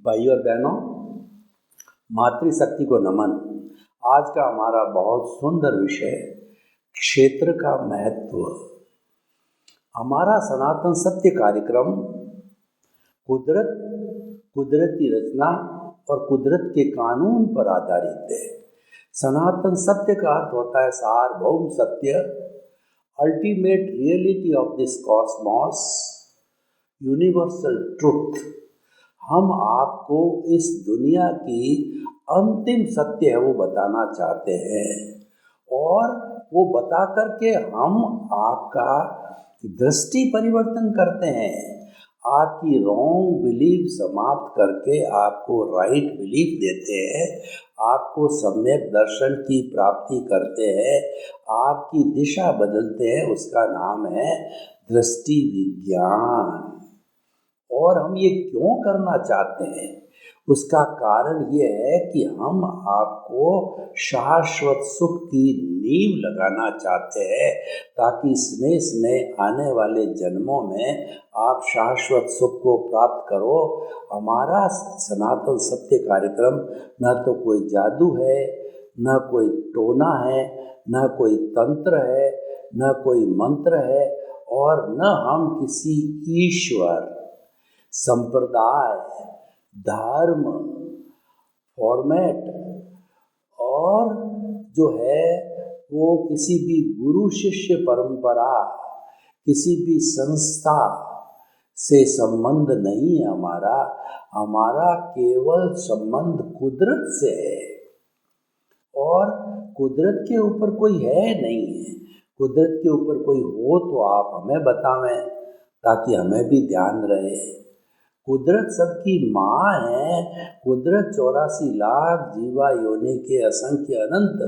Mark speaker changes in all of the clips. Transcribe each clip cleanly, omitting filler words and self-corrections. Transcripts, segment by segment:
Speaker 1: भाइयों और बहनों, मातृशक्ति को नमन। आज का हमारा बहुत सुंदर विषय क्षेत्र का महत्व। हमारा सनातन सत्य कार्यक्रम कुदरत, कुदरती रचना और कुदरत के कानून पर आधारित है। सनातन सत्य का अर्थ होता है सार्वभौम सत्य, ultimate reality of this Cosmos, universal truth. हम आपको इस दुनिया की अंतिम सत्य है वो बताना चाहते हैं, और वो बता करके हम आपका दृष्टि परिवर्तन करते हैं। आपकी रॉन्ग बिलीफ समाप्त करके आपको राइट बिलीफ देते हैं, आपको सम्यक दर्शन की प्राप्ति करते हैं, आपकी दिशा बदलते हैं। उसका नाम है दृष्टि विज्ञान। और हम ये क्यों करना चाहते हैं? उसका कारण ये है कि हम आपको शाश्वत सुख की नींव लगाना चाहते हैं, ताकि स्नेह स्नेह आने वाले जन्मों में आप शाश्वत सुख को प्राप्त करो। हमारा सनातन सत्य कार्यक्रम न तो कोई जादू है, न कोई टोना है, न कोई तंत्र है, न कोई मंत्र है, और न हम किसी ईश्वर, संप्रदाय, धर्म, फॉर्मेट और जो है वो किसी भी गुरु शिष्य परंपरा, किसी भी संस्था से संबंध नहीं है। हमारा केवल संबंध कुदरत से है, और कुदरत के ऊपर कोई है नहीं है। कुदरत के ऊपर कोई हो तो आप हमें बतावें, ताकि हमें भी ध्यान रहे। कुदरत सबकी माँ है। कुदरत 84 लाख जीवा योनि के असंख्य अनंत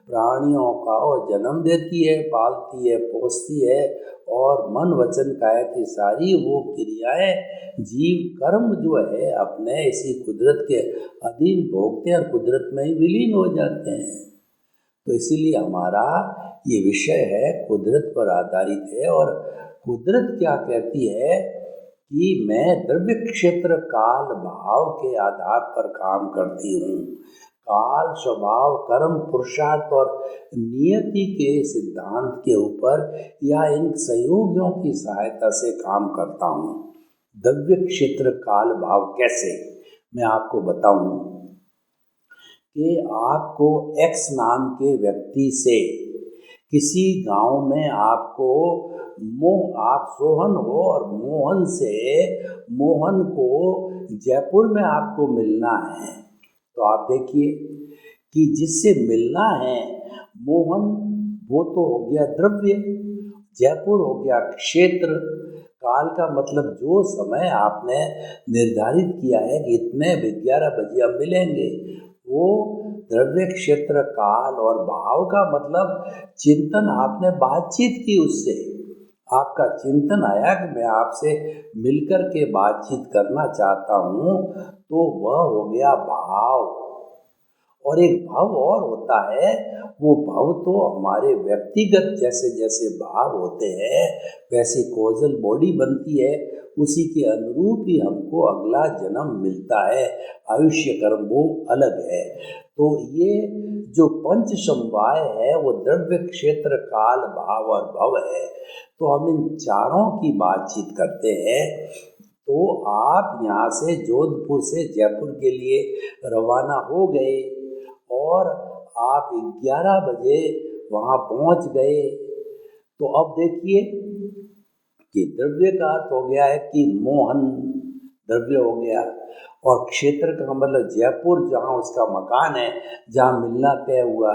Speaker 1: प्राणियों का जन्म देती है, पालती है, पोसती है, और मन वचन काया की सारी वो क्रियाएं, जीव कर्म जो है अपने इसी कुदरत के अधीन भोगते हैं और कुदरत में ही विलीन हो जाते हैं। तो इसीलिए हमारा ये विषय है, कुदरत पर आधारित है। और कुदरत क्या कहती है कि मैं द्रव्य क्षेत्र काल भाव के आधार पर काम करती हूँ। काल, स्वभाव, कर्म, पुरुषार्थ और नियति के सिद्धांत के ऊपर या इन सहयोगियों की सहायता से काम करता हूँ। द्रव्य क्षेत्र काल भाव कैसे, मैं आपको बताऊँ कि आपको एक्स नाम के व्यक्ति से किसी गांव में आपको आप सोहन हो, और मोहन से, मोहन को जयपुर में आपको मिलना है। तो आप देखिए कि जिससे मिलना है मोहन, वो तो हो गया द्रव्य, जयपुर हो गया क्षेत्र। काल का मतलब जो समय आपने निर्धारित किया है कि इतने 11 बजे हम मिलेंगे, वो द्रव्य क्षेत्र काल। और भाव का मतलब चिंतन, आपने बातचीत की उससे, आपका चिंतन आया कि मैं आपसे मिलकर के बातचीत करना चाहता हूँ, तो वह हो गया भाव। और एक भाव और होता है, वो भाव तो हमारे व्यक्तिगत जैसे जैसे भाव होते हैं वैसे कोजल बॉडी बनती है, उसी के अनुरूप ही हमको अगला जन्म मिलता है। आयुष्य कर्म वो अलग है। तो ये जो पंच समवाय है वो द्रव्य क्षेत्र काल भाव और भव है। तो हम इन चारों की बातचीत करते हैं। तो आप यहाँ से जोधपुर से जयपुर के लिए रवाना हो गए, और आप 11 बजे वहाँ पहुँच गए। तो अब देखिए कि द्रव्य का अर्थ हो गया है कि मोहन द्रव्य हो गया, और क्षेत्र का मतलब जयपुर, जहाँ उसका मकान है, जहाँ मिलना तय हुआ।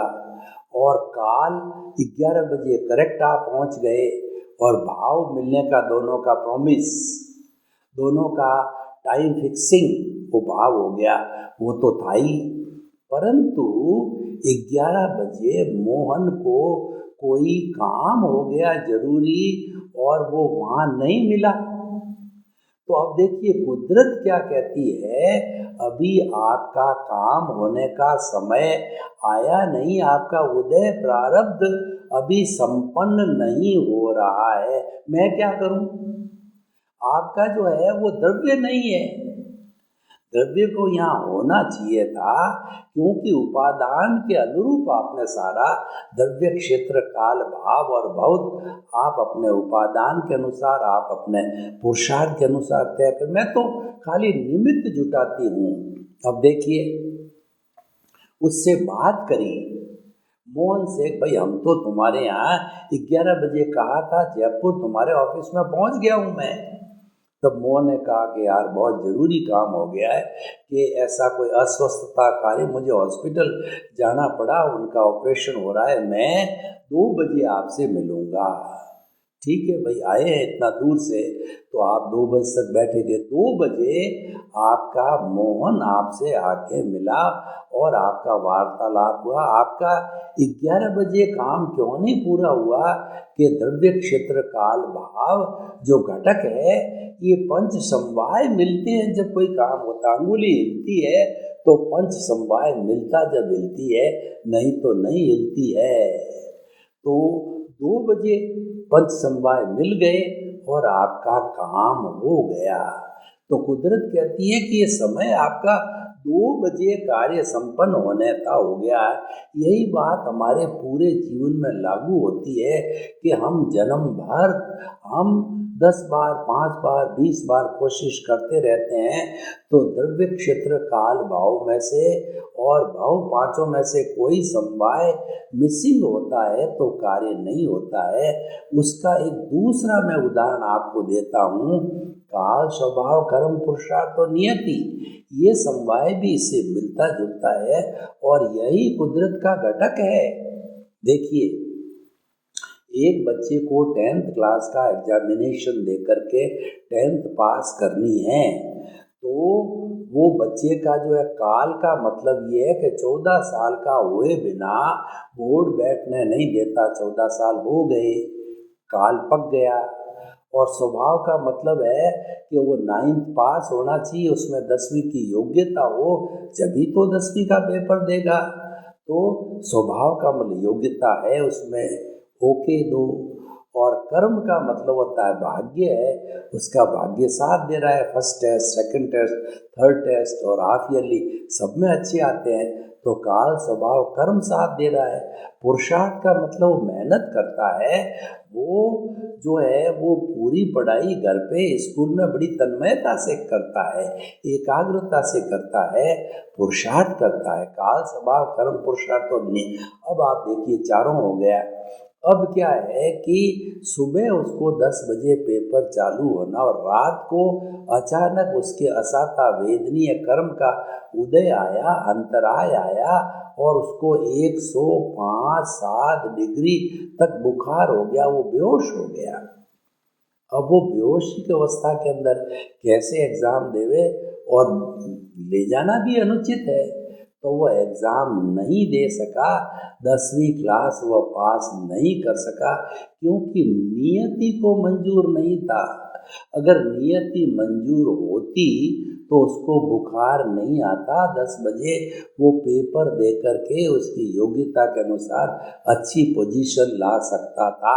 Speaker 1: और काल 11 बजे करेक्ट आप पहुँच गए, और भाव मिलने का दोनों का प्रॉमिस, दोनों का टाइम फिक्सिंग, वो भाव हो गया, वो तो था ही। परंतु 11 बजे मोहन को कोई काम हो गया जरूरी, और वो वहाँ नहीं मिला। तो अब देखिए कुदरत क्या कहती है, अभी आपका काम होने का समय आया नहीं, आपका उदय प्रारब्ध अभी संपन्न नहीं हो रहा है। मैं क्या करूं? आपका जो है वो द्रव्य नहीं है। द्रव्य को यहाँ होना चाहिए था, क्योंकि उपादान के अनुरूप आपने सारा द्रव्य, क्षेत्र, काल, भाव और भौत आप अपने उपादान के अनुसार, आप अपने पुरुषार्थ के अनुसार तय कर। मैं तो खाली निमित्त जुटाती हूँ। अब देखिए, उससे बात करी मोहन से, भाई हम तो तुम्हारे यहाँ 11 बजे कहा था, जयपुर तुम्हारे ऑफिस में पहुँच गया हूँ मैं। तब मोहन ने कहा कि यार बहुत ज़रूरी काम हो गया है कि ऐसा कोई अस्वस्थता कार्य, मुझे हॉस्पिटल जाना पड़ा, उनका ऑपरेशन हो रहा है, मैं 2 बजे आपसे मिलूँगा। ठीक है भाई, आए हैं इतना दूर से तो आप 2 बजे तक बैठेंगे। 2 बजे आपका मोहन आपसे आके मिला और आपका वार्तालाप हुआ। आपका 11 बजे काम क्यों नहीं पूरा हुआ कि द्रव्य, क्षेत्र, काल, भाव जो घटक है, ये पंच समवाय मिलते हैं जब कोई काम होता। अंगुली हिलती है तो पंच समवाय मिलता जब हिलती है, नहीं तो नहीं हिलती है। तो 2 बजे पंच समवाय मिल गए और आपका काम हो गया। तो कुदरत कहती है कि ये समय आपका 2 बजे कार्य संपन्न होने का हो गया है। यही बात हमारे पूरे जीवन में लागू होती है कि हम जन्म भर हम 10 बार, 5 बार, 20 बार कोशिश करते रहते हैं, तो द्रव्य, क्षेत्र, काल, भाव में से और भाव पांचों में से कोई समवाय मिसिंग होता है तो कार्य नहीं होता है। उसका एक दूसरा मैं उदाहरण आपको देता हूँ। काल, स्वभाव, कर्म, पुरुषार्थ और नियति, ये समवाय भी इससे मिलता जुलता है और यही कुदरत का घटक है। देखिए, एक बच्चे को 10th क्लास का एग्जामिनेशन दे करके 10th पास करनी है, तो वो बच्चे का जो है काल का मतलब ये है कि 14 साल का हुए बिना बोर्ड बैठने नहीं देता। 14 साल हो गए, काल पक गया। और स्वभाव का मतलब है कि वो 9th पास होना चाहिए, उसमें 10वीं की योग्यता हो, जभी तो 10वीं का पेपर देगा। तो स्वभाव का मतलब योग्यता है उसमें, ओके दो। और कर्म का मतलब होता है भाग्य है, उसका भाग्य साथ दे रहा है, first test, second test, third test और हाफ ईयरली सब में अच्छे आते हैं, तो काल, स्वभाव, कर्म साथ दे रहा है। पुरुषार्थ का मतलब वो मेहनत करता है, वो जो है वो पूरी पढ़ाई घर पे स्कूल में बड़ी तन्मयता से करता है, एकाग्रता से करता है, पुरुषार्थ करता है। काल, स्वभाव, कर्म, पुरुषार्थ और नियति। अब आप देखिए, चारों हो गया। अब क्या है कि सुबह उसको 10 बजे पेपर चालू होना और रात को अचानक उसके असाता वेदनीय कर्म का उदय आया, अंतराय आया और उसको 105-7 डिग्री तक बुखार हो गया, वो बेहोश हो गया। अब वो बेहोशी की अवस्था के अंदर कैसे एग्ज़ाम देवे, और ले जाना भी अनुचित है, तो वो एग्ज़ाम नहीं दे सका। 10वीं क्लास वो पास नहीं कर सका, क्योंकि नियति को मंजूर नहीं था। अगर नियति मंजूर होती तो उसको बुखार नहीं आता, 10 बजे वो पेपर दे करके उसकी योग्यता के अनुसार अच्छी पोजीशन ला सकता था,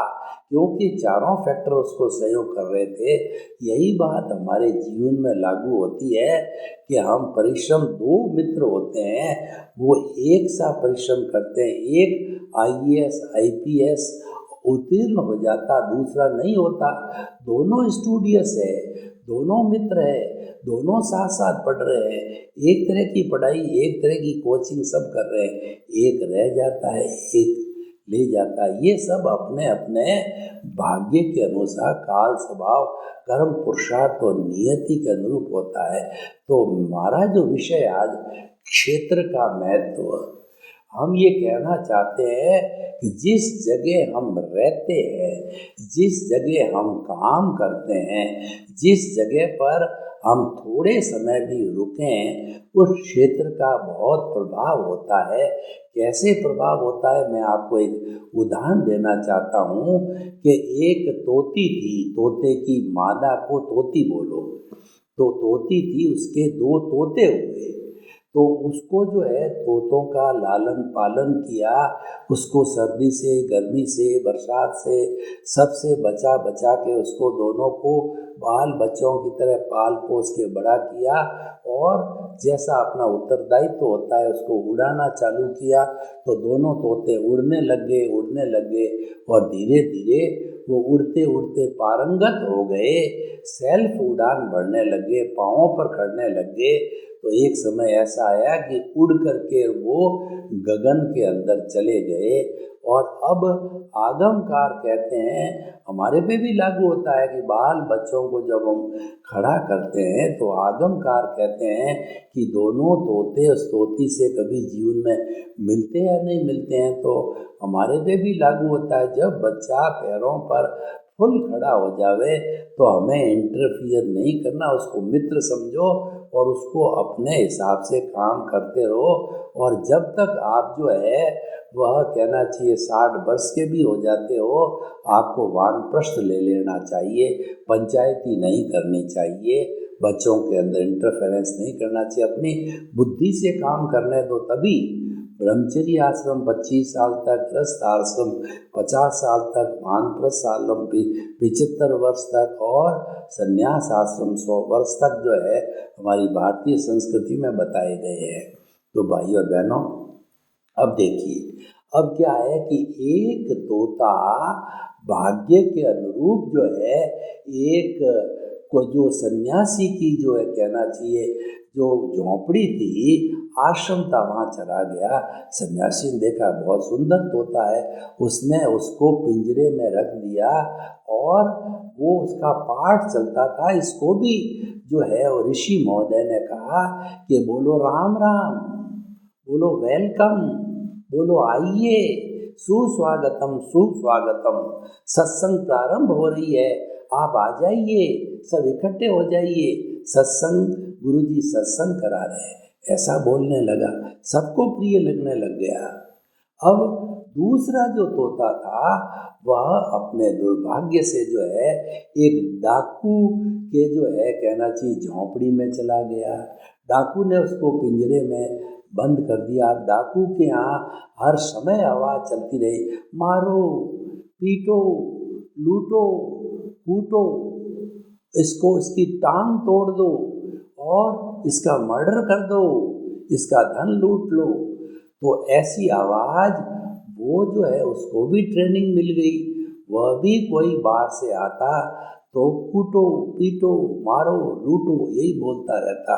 Speaker 1: क्योंकि चारों फैक्टर उसको सहयोग कर रहे थे। यही बात हमारे जीवन में लागू होती है कि हम परिश्रम, 2 मित्र होते हैं, वो एक सा परिश्रम करते हैं। एक IAS IPS उत्तीर्ण हो जाता, दूसरा नहीं होता। दोनों स्टूडियस है, दोनों मित्र है, दोनों साथ साथ पढ़ रहे हैं, एक तरह की पढ़ाई, एक तरह की कोचिंग सब कर रहे हैं, एक रह जाता है, एक ले जाता है। ये सब अपने अपने भाग्य के अनुसार काल, स्वभाव, कर्म, पुरुषार्थ और नियति के अनुरूप होता है। तो हमारा जो विषय आज क्षेत्र का महत्व, हम ये कहना चाहते हैं कि जिस जगह हम रहते हैं, जिस जगह हम काम करते हैं, जिस जगह पर हम थोड़े समय भी रुकें, उस क्षेत्र का बहुत प्रभाव होता है। कैसे प्रभाव होता है, मैं आपको एक उदाहरण देना चाहता हूँ कि एक तोती थी, तोते की मादा को तोती बोलो, तो तोती थी, उसके 2 तोते हुए। तो उसको जो है तोतों का लालन पालन किया, उसको सर्दी से, गर्मी से, बरसात से, सबसे बचा बचा के उसको दोनों को बाल बच्चों की तरह पाल पोस के बड़ा किया और जैसा अपना उत्तरदायित्व होता है उसको उड़ाना चालू किया। तो दोनों तोते उड़ने लगे और धीरे धीरे वो उड़ते उड़ते पारंगत हो गए, सेल्फ उड़ान बढ़ने लगे, पाँवों पर खड़ने लगे। तो एक समय ऐसा आया कि उड़ करके वो गगन के अंदर चले गए। और अब आगमकार कहते हैं, हमारे पे भी लागू होता है कि बाल बच्चों को जब हम खड़ा करते हैं तो आगमकार कहते हैं कि दोनों तोते उस तोती से कभी जीवन में मिलते हैं नहीं मिलते हैं। तो हमारे पे भी लागू होता है, जब बच्चा पैरों पर फुल खड़ा हो जावे तो हमें इंटरफियर नहीं करना, उसको मित्र समझो और उसको अपने हिसाब से काम करते रहो। और जब तक आप जो है वह कहना चाहिए 60 वर्ष के भी हो जाते हो, आपको वानप्रस्थ ले लेना चाहिए, पंचायती नहीं करनी चाहिए, बच्चों के अंदर इंटरफेरेंस नहीं करना चाहिए, अपनी बुद्धि से काम करने दो। तभी ब्रह्मचर्य आश्रम 25 साल तक, गृहस्थ आश्रम 50 साल तक, वानप्रस्थ आश्रम 75 वर्ष तक और संन्यास आश्रम 100 वर्ष तक जो है हमारी भारतीय संस्कृति में बताए गए हैं। तो भाई और बहनों, अब देखिए, अब क्या है कि एक तोता भाग्य के अनुरूप जो है एक को जो सन्यासी की जो है कहना चाहिए जो झोंपड़ी थी, आश्रम था, वहाँ चला गया। सन्यासी ने देखा बहुत सुंदर तोता है, उसने उसको पिंजरे में रख दिया और वो उसका पाठ चलता था। इसको भी जो है वो ऋषि महोदय ने कहा कि बोलो राम राम, बोलो वेलकम, बोलो आइए, सुस्वागतम सुस्वागतम, सत्संग प्रारंभ हो रही है, आप आ जाइए, सब इकट्ठे हो जाइए, सत्संग गुरुजी सत्संग करा रहे हैं, ऐसा बोलने लगा, सबको प्रिय लगने लग गया। अब दूसरा जो तोता था वह अपने दुर्भाग्य से जो है एक डाकू के जो है कहना चाहिए झोंपड़ी में चला गया। डाकू ने उसको पिंजरे में बंद कर दिया। अब डाकू के यहाँ हर समय आवाज़ चलती रही, मारो, पीटो, लूटो, कूटो, इसको इसकी टांग तोड़ दो और इसका मर्डर कर दो, इसका धन लूट लो। तो ऐसी आवाज़ वो जो है उसको भी ट्रेनिंग मिल गई, वह भी कोई बाहर से आता तो कूटो, पीटो, मारो, लूटो, यही बोलता रहता।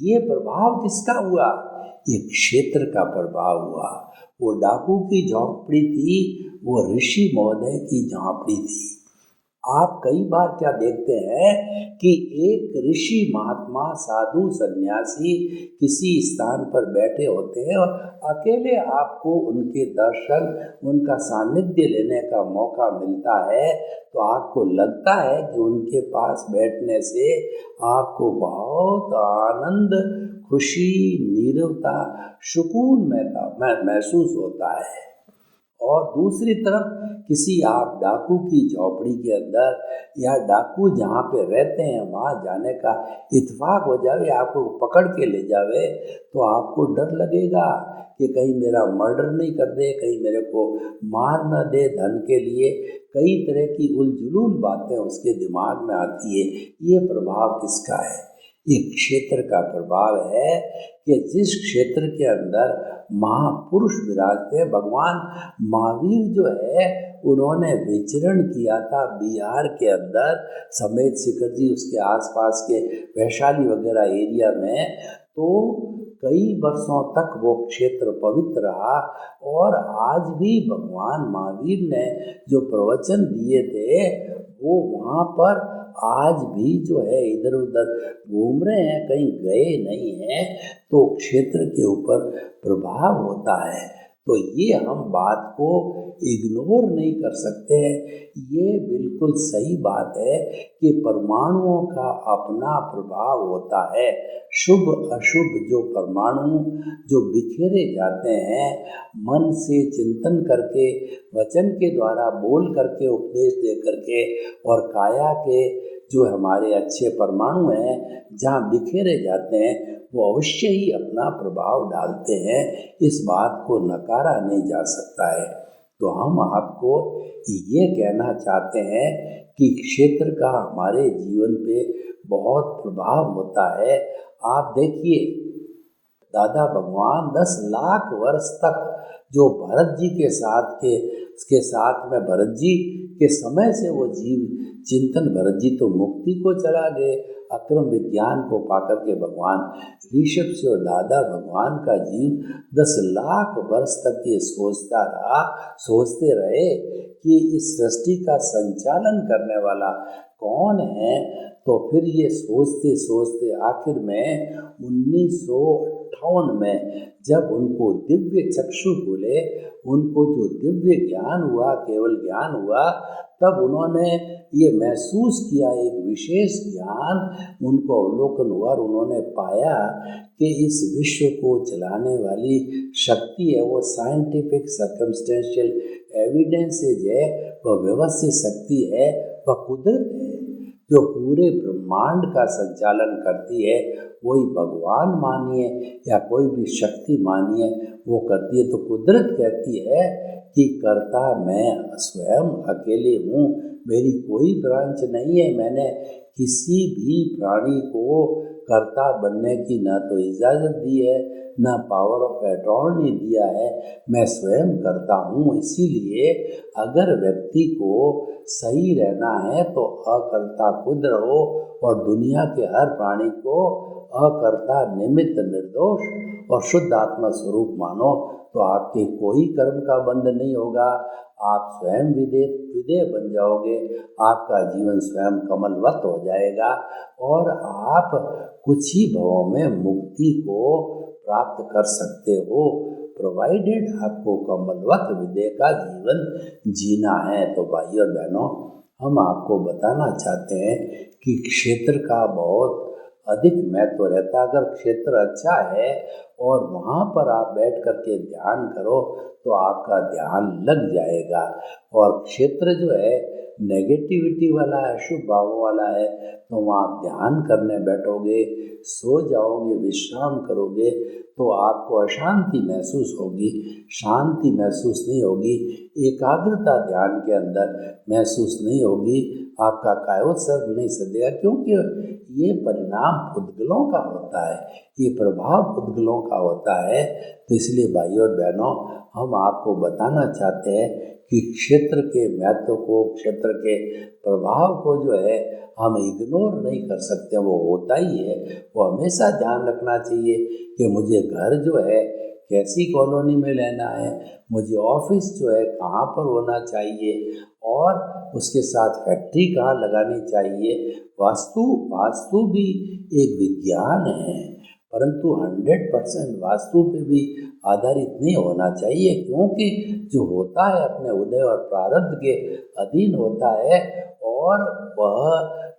Speaker 1: ये प्रभाव किसका हुआ? ये क्षेत्र का प्रभाव हुआ। वो डाकू की झोंपड़ी थी, वो ऋषि महोदय की झोंपड़ी थी। आप कई बार क्या देखते हैं कि एक ऋषि महात्मा साधु सन्यासी किसी स्थान पर बैठे होते हैं और अकेले आपको उनके दर्शन, उनका सानिध्य लेने का मौका मिलता है, तो आपको लगता है कि उनके पास बैठने से आपको बहुत आनंद, खुशी, नीरवता, सुकून महसूस होता है। और दूसरी तरफ किसी आप डाकू की झोपड़ी के अंदर या डाकू जहाँ पे रहते हैं वहाँ जाने का इत्फाक हो जावे, आपको पकड़ के ले जावे, तो आपको डर लगेगा कि कहीं मेरा मर्डर नहीं कर दे, कहीं मेरे को मार न दे धन के लिए। कई तरह की उलझुल बातें उसके दिमाग में आती है। ये प्रभाव किसका है? एक क्षेत्र का प्रभाव है कि जिस क्षेत्र के अंदर महापुरुष विराजते हैं, भगवान महावीर जो है उन्होंने विचरण किया था बिहार के अंदर, समेत शिखर जी उसके आसपास के वैशाली वगैरह एरिया में, तो कई वर्षों तक वो क्षेत्र पवित्र रहा। और आज भी भगवान महावीर ने जो प्रवचन दिए थे वो वहाँ पर आज भी जो है इधर उधर घूम रहे हैं, कहीं गए नहीं हैं, तो क्षेत्र के ऊपर प्रभाव होता है। तो ये हम बात को इग्नोर नहीं कर सकते हैं। ये बिल्कुल सही बात है कि परमाणुओं का अपना प्रभाव होता है। शुभ अशुभ जो परमाणु जो बिखेरे जाते हैं, मन से चिंतन करके, वचन के द्वारा बोल करके, उपदेश दे करके, और काया के जो हमारे अच्छे परमाणु हैं जहाँ बिखेरे जाते हैं, वो अवश्य ही अपना प्रभाव डालते हैं, इस बात को नकारा नहीं जा सकता है। तो हम आपको ये कहना चाहते हैं कि क्षेत्र का हमारे जीवन पे बहुत प्रभाव होता है। आप देखिए, दादा भगवान 10 लाख वर्ष तक जो भरत जी के साथ में भरत जी के समय से वो जीव चिंतन, भरत जी तो मुक्ति को चला गए, अक्रम विज्ञान को पाकर के भगवान ऋषभ से और दादा भगवान का जीव 10 लाख वर्ष तक ये सोचते रहे कि इस सृष्टि का संचालन करने वाला कौन है। तो फिर ये सोचते सोचते आखिर में 1958 में जब उनको दिव्य चक्षु खुले, उनको जो दिव्य ज्ञान हुआ, केवल ज्ञान हुआ, तब उन्होंने ये महसूस किया, एक विशेष ज्ञान उनको अवलोकन हुआ और उन्होंने पाया कि इस विश्व को चलाने वाली शक्ति है वो साइंटिफिक सर्कमस्टेंशियल एविडेंसेज है, वह व्यवस्थित शक्ति है, वह कुदरत है जो पूरे ब्रह्मांड का संचालन करती है। वही भगवान मानिए या कोई भी शक्ति मानिए, वो करती है। तो कुदरत कहती है कि कर्ता मैं स्वयं अकेले हूँ, मेरी कोई ब्रांच नहीं है, मैंने किसी भी प्राणी को कर्ता बनने की ना तो इजाज़त दी है, ना पावर ऑफ अटॉर्नी दिया है, मैं स्वयं करता हूँ। इसीलिए अगर व्यक्ति को सही रहना है तो अकर्ता खुद रहो और दुनिया के हर प्राणी को अकर्ता, निमित्त, निर्दोष और शुद्ध आत्मा स्वरूप मानो, तो आपके कोई कर्म का बंध नहीं होगा। आप स्वयं विदेह बन जाओगे, आपका जीवन स्वयं कमलवत हो जाएगा और आप कुछ ही भावों में मुक्ति को प्राप्त कर सकते हो, प्रोवाइडेड आपको कमलवत विदेह का जीवन जीना है। तो भाई और बहनों, हम आपको बताना चाहते हैं कि क्षेत्र का बहुत अधिक महत्व रहता है। अगर क्षेत्र अच्छा है और वहाँ पर आप बैठ करके ध्यान करो तो आपका ध्यान लग जाएगा। और क्षेत्र जो है नेगेटिविटी वाला है, शुभ भावों वाला है, तो वहाँ आप ध्यान करने बैठोगे, सो जाओगे, विश्राम करोगे तो आपको अशांति महसूस होगी, शांति महसूस नहीं होगी, एकाग्रता ध्यान के अंदर महसूस नहीं होगी, आपका कायोत्सर्ग नहीं सदेगा, क्योंकि ये परिणाम पुद्गलों का होता है, ये प्रभाव पुद्गलों का होता है। तो इसलिए भाइयों और बहनों, हम आपको बताना चाहते हैं कि क्षेत्र के महत्व को, क्षेत्र के प्रभाव को जो है हम इग्नोर नहीं कर सकते, वो होता ही है। वो हमेशा ध्यान रखना चाहिए कि मुझे घर जो है कैसी कॉलोनी में लेना है, मुझे ऑफिस जो है कहाँ पर होना चाहिए और उसके साथ फैक्ट्री कहाँ लगानी चाहिए। वास्तु भी एक विज्ञान है, परंतु 100% वास्तु पे भी आधारित नहीं होना चाहिए, क्योंकि जो होता है अपने उदय और प्रारब्ध के अधीन होता है और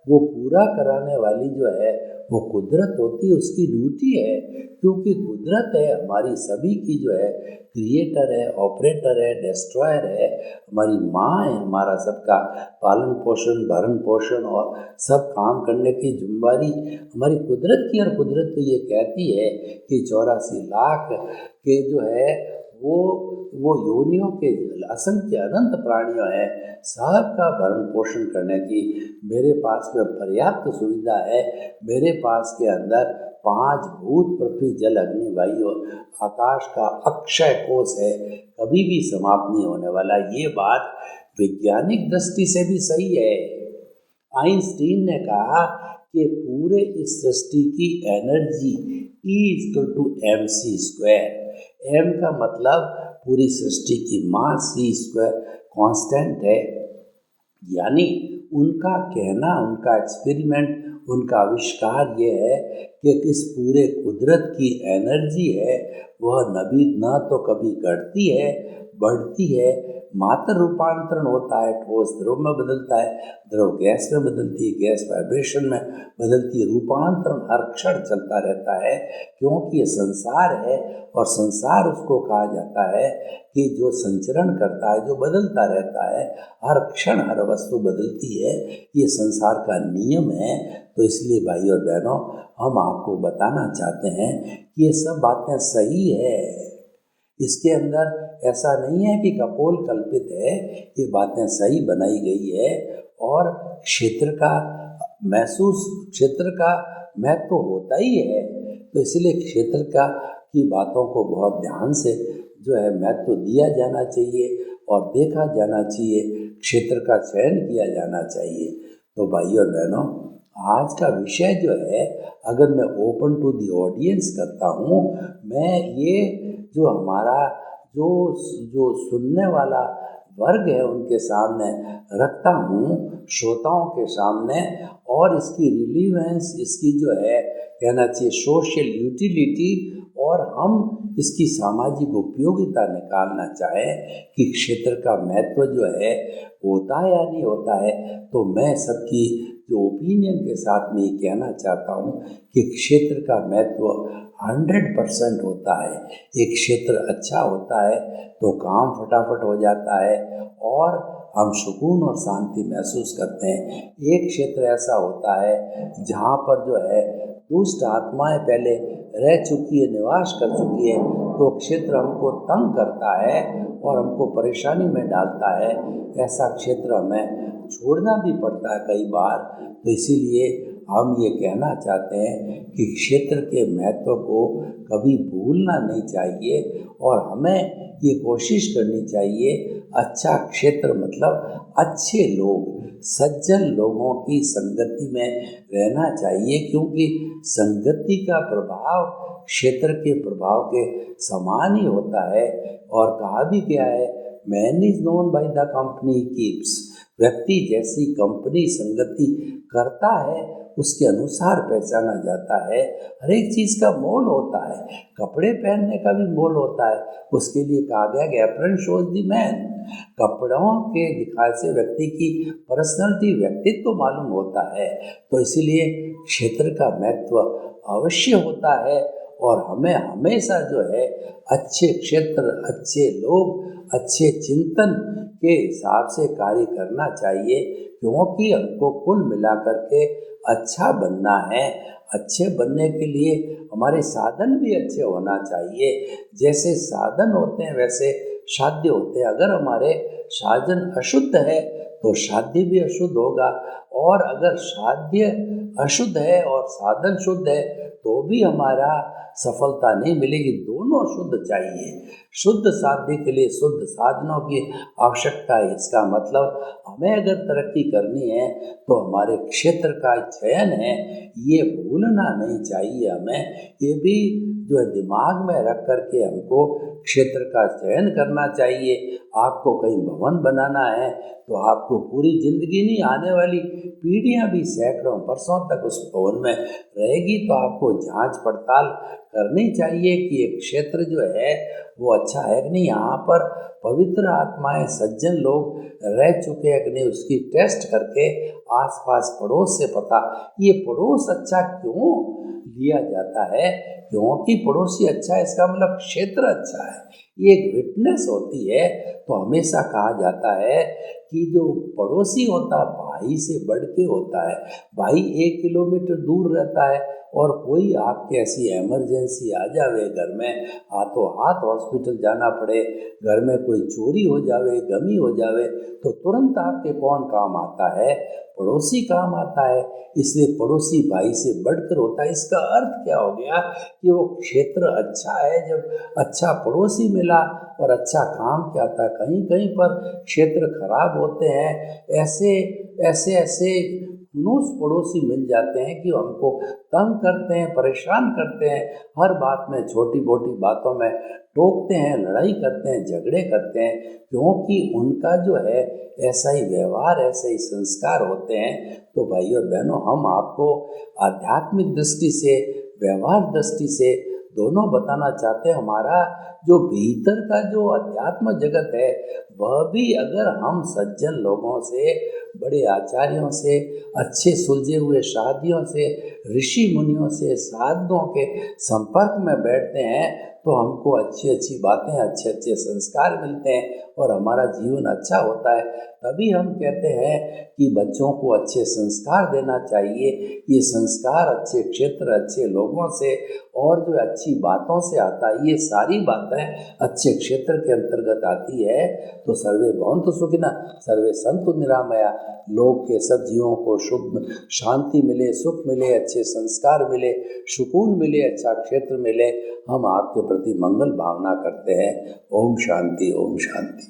Speaker 1: वो पूरा कराने वाली जो है वो कुदरत होती है, उसकी ड्यूटी है। क्योंकि कुदरत है हमारी सभी की जो है क्रिएटर है, ऑपरेटर है, डिस्ट्रॉयर है, हमारी माँ है, हमारा सबका पालन पोषण, भरण पोषण और सब काम करने की जिम्मेदारी हमारी कुदरत की। और कुदरत तो ये कहती है कि 84 लाख के जो है वो योनियों के असंख्य अनंत प्राणियों हैं, सबका भरण पोषण करने की मेरे पास में पर्याप्त सुविधा है। मेरे पास के अंदर 5 भूत, पृथ्वी, जल, अग्नि, वायु और आकाश का अक्षय कोष है, कभी भी समाप्त नहीं होने वाला। ये बात वैज्ञानिक दृष्टि से भी सही है। आइंस्टीन ने कहा कि पूरे इस सृष्टि की एनर्जी E=mc²। m का मतलब पूरी सृष्टि की मास, c² कांस्टेंट है। यानी उनका कहना, उनका एक्सपेरिमेंट, उनका आविष्कार ये है कि इस पूरे कुदरत की एनर्जी है वह न तो कभी घटती है, बढ़ती है, मात्र रूपांतरण होता है, ठोस द्रव में बदलता है, द्रव गैस में बदलती है, गैस वाइब्रेशन में बदलती है। रूपांतरण हर क्षण चलता रहता है, क्योंकि ये संसार है और संसार उसको कहा जाता है कि जो संचरण करता है, जो बदलता रहता है, हर क्षण हर वस्तु बदलती है। ये संसार का नियम है। तो इसलिए भाई और बहनों, हम आपको बताना चाहते हैं कि ये सब बातें सही है। इसके अंदर ऐसा नहीं है कि कपोल कल्पित है, ये बातें सही बनाई गई है। और क्षेत्र का महत्व तो होता ही है। तो इसलिए क्षेत्र की बातों को बहुत ध्यान से जो है महत्व दिया जाना चाहिए और देखा जाना चाहिए, क्षेत्र का चयन किया जाना चाहिए। तो भाई और बहनों, आज का विषय जो है, अगर मैं ओपन टू दी ऑडियंस करता हूँ, मैं ये जो हमारा जो सुनने वाला वर्ग है उनके सामने रखता हूँ, श्रोताओं के सामने, और इसकी रिलीवेंस, इसकी जो है कहना चाहिए सोशल यूटिलिटी, और हम इसकी सामाजिक उपयोगिता निकालना चाहें कि क्षेत्र का महत्व जो है होता है या नहीं होता है। तो मैं सबकी जो ओपिनियन के साथ में ये कहना चाहता हूँ कि क्षेत्र का महत्व 100% होता है। एक क्षेत्र अच्छा होता है तो काम फटाफट हो जाता है और हम सुकून और शांति महसूस करते हैं। एक क्षेत्र ऐसा होता है जहाँ पर जो है दुष्ट आत्माएं पहले रह चुकी है, निवास कर चुकी है, तो क्षेत्र हमको तंग करता है और हमको परेशानी में डालता है। ऐसा क्षेत्र हमें छोड़ना भी पड़ता है कई बार। तो इसीलिए हम ये कहना चाहते हैं कि क्षेत्र के महत्व को कभी भूलना नहीं चाहिए और हमें ये कोशिश करनी चाहिए, अच्छा क्षेत्र मतलब अच्छे लोग, सज्जन लोगों की संगति में रहना चाहिए, क्योंकि संगति का प्रभाव क्षेत्र के प्रभाव के समान ही होता है। और कहा भी गया है, man is known by the company he keeps. व्यक्ति जैसी कंपनी संगति करता है उसके अनुसार पहचाना जाता है। हर एक चीज़ का मोल होता है, कपड़े पहनने का भी मोल होता है। उसके लिए कहा गया कि अपीयरेंस शोज द मैन। कपड़ों के दिखाए से व्यक्ति की पर्सनैलिटी, व्यक्तित्व तो मालूम होता है। तो इसीलिए क्षेत्र का महत्व अवश्य होता है और हमें हमेशा जो है अच्छे क्षेत्र, अच्छे लोग, अच्छे चिंतन के हिसाब से कार्य करना चाहिए, क्योंकि हमको कुल मिलाकर के अच्छा बनना है। अच्छे बनने के लिए हमारे साधन भी अच्छे होना चाहिए। जैसे साधन होते हैं वैसे साध्य होते हैं। अगर हमारे साधन अशुद्ध है तो साध्य भी अशुद्ध होगा, और अगर साध्य अशुद्ध है और साधन शुद्ध है तो भी हमारा सफलता नहीं मिलेगी। दोनों शुद्ध चाहिए। शुद्ध साध्य के लिए शुद्ध साधनों की आवश्यकता है। इसका मतलब हमें अगर तरक्की करनी है तो हमारे क्षेत्र का चयन है, ये भूलना नहीं चाहिए। हमें ये भी जो है दिमाग में रख करके हमको क्षेत्र का चयन करना चाहिए। आपको कहीं भवन बनाना है तो आपको पूरी जिंदगी नहीं, आने वाली पीढ़ियां भी सैकड़ों वर्षों तक उस भवन में रहेगी, तो आपको जांच पड़ताल करनी चाहिए कि ये क्षेत्र जो है वो अच्छा है कि नहीं, यहाँ पर पवित्र आत्माएं, सज्जन लोग रह चुके हैं कि नहीं, उसकी टेस्ट करके आसपास पड़ोस से पता, ये पड़ोस अच्छा क्यों लिया जाता है, क्योंकि पड़ोसी अच्छा है इसका मतलब क्षेत्र अच्छा है, ये एक विटनेस होती है। तो हमेशा कहा जाता है कि जो पड़ोसी होता है भाई से बढ़ के होता है। भाई 1 किलोमीटर दूर रहता है और कोई आपके ऐसी इमरजेंसी आ जावे घर में, हाथों हाथ हॉस्पिटल जाना पड़े, घर में कोई चोरी हो जावे, गमी हो जावे, तो तुरंत आपके कौन काम आता है? पड़ोसी काम आता है। इसलिए पड़ोसी भाई से बढ़कर होता है। इसका अर्थ क्या हो गया कि वो क्षेत्र अच्छा है जब अच्छा पड़ोसी मिला, और अच्छा काम क्या था। कहीं कहीं पर क्षेत्र खराब होते हैं, ऐसे ऐसे ऐसे खनूस पड़ोसी मिल जाते हैं कि हमको तंग करते हैं, परेशान करते हैं, हर बात में छोटी मोटी बातों में टोकते हैं, लड़ाई करते हैं, झगड़े करते हैं, क्योंकि उनका जो है ऐसा ही व्यवहार, ऐसे ही संस्कार होते हैं। तो भाइयों और बहनों, हम आपको आध्यात्मिक दृष्टि से, व्यवहार दृष्टि से दोनों बताना चाहते हैं हमारा जो भीतर का जो अध्यात्म जगत है वह भी अगर हम सज्जन लोगों से, बड़े आचार्यों से, अच्छे सुलझे हुए शादियों से, ऋषि मुनियों से, साधुओं के संपर्क में बैठते हैं तो हमको अच्छी अच्छी बातें, अच्छे अच्छे संस्कार मिलते हैं और हमारा जीवन अच्छा होता है। तभी हम कहते हैं कि बच्चों को अच्छे संस्कार देना चाहिए। ये संस्कार अच्छे क्षेत्र, अच्छे लोगों से और जो अच्छी बातों से आता है, ये सारी बातें अच्छे क्षेत्र के अंतर्गत आती है। तो सर्वे भवन्तु सुखिनः, सर्वे सन्तु निरामया। लोग के सब जीवों को शुभ शांति मिले, सुख मिले, अच्छे संस्कार मिले, सुकून मिले, अच्छा क्षेत्र मिले, हम आपके प्रति मंगल भावना करते हैं। ओम शांति, ओम शांति।